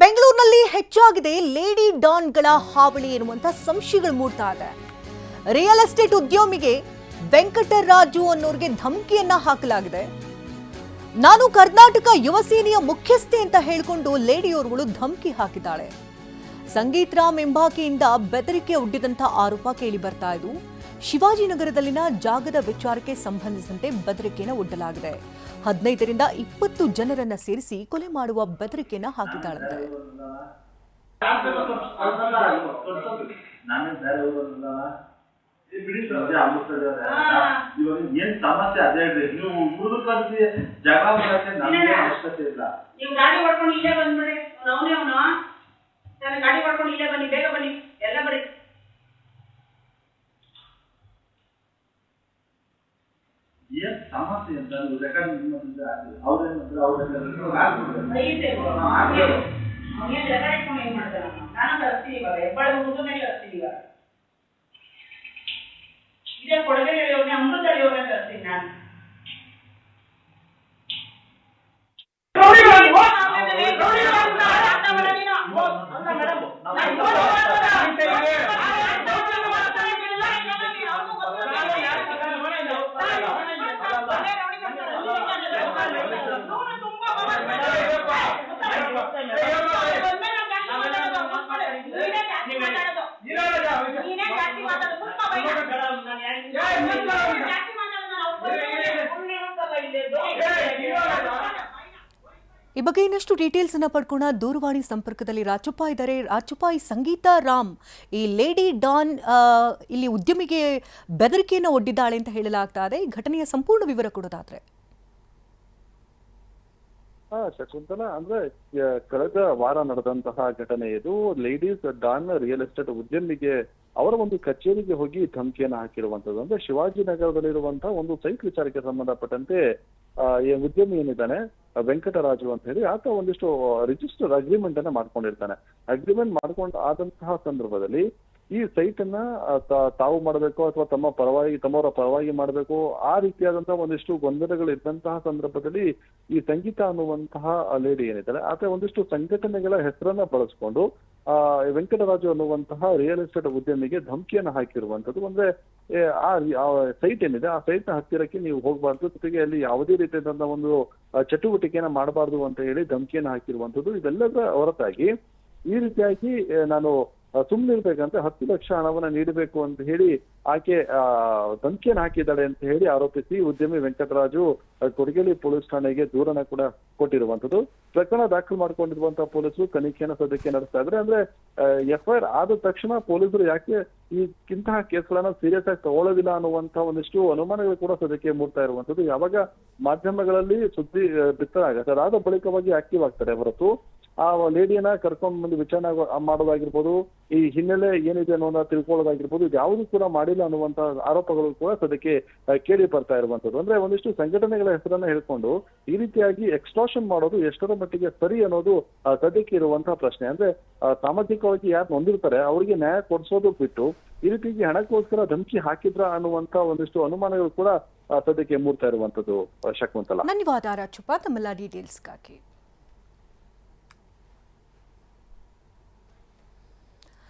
ಬೆಂಗಳೂರಿನಲ್ಲಿ ಹೆಚ್ಚಾಗಿದೆ ಲೇಡಿ ಡಾನ್ಗಳ ಹಾವಳಿ ಎನ್ನುವಂತ ಸಂಶಯಗಳು ಮೂಡ್ತಾ ಇದೆ. ರಿಯಲ್ ಎಸ್ಟೇಟ್ ಉದ್ಯಮಿಗೆ ವೆಂಕಟರಾಜು ಅನ್ನೋರಿಗೆ ಧಮಕಿಯನ್ನ ಹಾಕಲಾಗಿದೆ. ನಾನು ಕರ್ನಾಟಕ ಯುವ ಸೇನೆಯ ಮುಖ್ಯಸ್ಥೆ ಅಂತ ಹೇಳಿಕೊಂಡು ಲೇಡಿಯೋರ್ಗಳು ಧಮಕಿ ಹಾಕಿದ್ದಾಳೆ. ಸಂಗೀತ್ ರಾಮ್ ಎಂಬಾಕೆಯಿಂದ ಬೆದರಿಕೆ ಒಡ್ಡಿದಂತ ಆರೋಪ ಕೇಳಿ ಬರ್ತಾ ಇದ್ದು, ಶಿವಾಜಿನಗರದಲ್ಲಿನ ಜಾಗದ ವಿಚಾರಕ್ಕೆ ಸಂಬಂಧಿಸಿದಂತೆ ಬೆದರಿಕೆಯನ್ನು ಒಡ್ಡಲಾಗಿದೆ. 15ರಿಂದ 20 ಜನರನ್ನ ಸೇರಿಸಿ ಕೊಲೆ ಮಾಡುವ ಬೆದರಿಕೆಯನ್ನು ಹಾಕಿದ್ದಾಳಂತೆ. ಸಮಸ್ಯೆ ಅಂತ ಇದೇ ಕೊಡಗೇ ಅಮೃತ ಕರ್ತೀನಿ ನಾನು. ಈ ಬಗ್ಗೆ ಇನ್ನಷ್ಟು ಡೀಟೇಲ್ಸ್ ಅನ್ನ ಪಡ್ಕೋಣ. ದೂರವಾಣಿ ಸಂಪರ್ಕದಲ್ಲಿ ರಾಚಪ್ಪ ಇದ್ದಾರೆ. ರಾಚಪ್ಪ, ಈ ಸಂಗೀತ ರಾಮ್ ಈ ಲೇಡಿ ಡಾನ್ ಇಲ್ಲಿ ಉದ್ಯಮಿಗೆ ಬೆದರಿಕೆಯನ್ನು ಒಡ್ಡಿದ್ದಾಳೆ ಅಂತ ಹೇಳಲಾಗ್ತಾ ಇದೆ. ಈ ಘಟನೆಯ ಸಂಪೂರ್ಣ ವಿವರ ಕೊಡೋದಾದ್ರೆ. ಶಕುಂತಲಾ, ಅಂದ್ರೆ ಕಳೆದ ವಾರ ನಡೆದಂತಹ ಘಟನೆ ಇದು. ಲೇಡೀಸ್ ಡಾನ್ ರಿಯಲ್ ಎಸ್ಟೇಟ್ ಉದ್ಯಮಿಗೆ ಅವರ ಒಂದು ಕಚೇರಿಗೆ ಹೋಗಿ ಧಮಕಿಯನ್ನು ಹಾಕಿರುವಂತದ್ದು. ಅಂದ್ರೆ ಶಿವಾಜಿನಗರದಲ್ಲಿರುವಂತಹ ಒಂದು ಸೈಟ್ ವಿಚಾರಕ್ಕೆ ಸಂಬಂಧಪಟ್ಟಂತೆ ಈ ಉದ್ಯಮಿ ಏನಿದ್ದಾನೆ ವೆಂಕಟರಾಜು ಅಂತ ಹೇಳಿ, ಆತ ಒಂದಿಷ್ಟು ರಿಜಿಸ್ಟರ್ ಅಗ್ರಿಮೆಂಟ್ ಅನ್ನ ಮಾಡ್ಕೊಂಡಿರ್ತಾನೆ. ಅಗ್ರಿಮೆಂಟ್ ಮಾಡ್ಕೊಂಡು ಆದಂತಹ ಸಂದರ್ಭದಲ್ಲಿ ಈ ಸೈಟ್ ಅನ್ನ ತಾವು ಮಾಡಬೇಕು ಅಥವಾ ತಮ್ಮವರ ಪರವಾಗಿ ಮಾಡಬೇಕು, ಆ ರೀತಿಯಾದಂತಹ ಒಂದಿಷ್ಟು ಗೊಂದಲಗಳು ಇದ್ದಂತಹ ಸಂದರ್ಭದಲ್ಲಿ ಈ ಸಂಗೀತ ಅನ್ನುವಂತಹ ಲೇಡಿ ಏನಿದ್ದಾರೆ ಆತ ಒಂದಿಷ್ಟು ಸಂಘಟನೆಗಳ ಹೆಸರನ್ನ ಬಳಸ್ಕೊಂಡು ವೆಂಕಟರಾಜು ಅನ್ನುವಂತಹ ರಿಯಲ್ ಎಸ್ಟೇಟ್ ಉದ್ಯಮಿಗೆ ಧಮಕಿಯನ್ನು ಹಾಕಿರುವಂತದ್ದು. ಅಂದ್ರೆ ಆ ಸೈಟ್ ಏನಿದೆ ಆ ಸೈಟ್ ನ ಹತ್ತಿರಕ್ಕೆ ನೀವು ಹೋಗಬಾರ್ದು, ಜೊತೆಗೆ ಅಲ್ಲಿ ಯಾವುದೇ ರೀತಿಯಾದಂತಹ ಒಂದು ಚಟುವಟಿಕೆಯನ್ನ ಮಾಡಬಾರ್ದು ಅಂತ ಹೇಳಿ ಧಮಕಿಯನ್ನು ಹಾಕಿರುವಂತದ್ದು. ಇದೆಲ್ಲದರ ಹೊರತಾಗಿ ಈ ರೀತಿಯಾಗಿ ನಾನು ಸುಮ್ಮನಿರ್ಬೇಕಂತ 10 ಲಕ್ಷ ಹಣವನ್ನ ನೀಡಬೇಕು ಅಂತ ಹೇಳಿ ಆಕೆ ಧಮಕಿಯನ್ನು ಹಾಕಿದ್ದಾಳೆ ಅಂತ ಹೇಳಿ ಆರೋಪಿಸಿ ಉದ್ಯಮಿ ವೆಂಕಟರಾಜು ಕೊಡಗೇಲಿ ಪೊಲೀಸ್ ಠಾಣೆಗೆ ದೂರನ್ನ ಕೂಡ ಕೊಟ್ಟಿರುವಂತದ್ದು. ಪ್ರಕರಣ ದಾಖಲು ಮಾಡ್ಕೊಂಡಿರುವಂತಹ ಪೊಲೀಸರು ತನಿಖೆಯನ್ನು ಸದ್ಯಕ್ಕೆ ನಡೆಸ್ತಾ ಇದ್ದಾರೆ. ಅಂದ್ರೆ FIR ಆದ ತಕ್ಷಣ ಪೊಲೀಸರು ಯಾಕೆ ಇಂತಹ ಕೇಸ್ಗಳನ್ನ ಸೀರಿಯಸ್ ಆಗಿ ತಗೊಳ್ಳೋದಿಲ್ಲ ಅನ್ನುವಂತಹ ಒಂದಿಷ್ಟು ಅನುಮಾನಗಳು ಕೂಡ ಸದ್ಯಕ್ಕೆ ಮೂಡ್ತಾ ಇರುವಂತದ್ದು. ಯಾವಾಗ ಮಾಧ್ಯಮಗಳಲ್ಲಿ ಸುದ್ದಿ ಬಿತ್ತರಾಗುತ್ತೆ ಅದಾದ ಬಳಿಕವಾಗಿ ಆಕ್ಟಿವ್ ಆಗ್ತಾರೆ ಹೊರತು ಆ ಲೇಡಿಯನ್ನ ಕರ್ಕೊಂಡ್ ಬಂದು ವಿಚಾರಣೆ ಮಾಡೋದಾಗಿರ್ಬೋದು, ಈ ಹಿನ್ನೆಲೆ ಏನಿದೆ ಅನ್ನೋದನ್ನ ತಿಳ್ಕೊಳ್ಳೋದಾಗಿರ್ಬೋದು, ಇದ್ಯಾವುದು ಕೂಡ ಮಾಡಿಲ್ಲ ಅನ್ನುವಂತ ಆರೋಪಗಳು ಕೂಡ ಸದ್ಯಕ್ಕೆ ಕೇಳಿ ಬರ್ತಾ ಇರುವಂತದ್ದು. ಅಂದ್ರೆ ಒಂದಿಷ್ಟು ಸಂಘಟನೆಗಳ ಹೆಸರನ್ನ ಹೇಳ್ಕೊಂಡು ಈ ರೀತಿಯಾಗಿ ಎಕ್ಸ್ಟ್ರಾಷನ್ ಮಾಡೋದು ಎಷ್ಟರ ಮಟ್ಟಿಗೆ ಸರಿ ಅನ್ನೋದು ಸದ್ಯಕ್ಕೆ ಇರುವಂತಹ ಪ್ರಶ್ನೆ. ಅಂದ್ರೆ ಸಾಮಾಜಿಕವಾಗಿ ಯಾರು ನೊಂದಿರ್ತಾರೆ ಅವರಿಗೆ ನ್ಯಾಯ ಕೊಡಿಸೋದು ಬಿಟ್ಟು ಈ ರೀತಿಯಾಗಿ ಹಣಕ್ಕೋಸ್ಕರ ಧಮಕಿ ಹಾಕಿದ್ರ ಅನ್ನುವಂತ ಒಂದಿಷ್ಟು ಅನುಮಾನಗಳು ಕೂಡ ಸದ್ಯಕ್ಕೆ ಮೂಡ್ತಾ ಇರುವಂತದ್ದು. ಶಕುಂತಲಾ, ಧನ್ಯವಾದ ರಾಚಪ್ಪ ತಮ್ಮೆಲ್ಲ ಡೀಟೇಲ್ಸ್ಗಾಗಿ.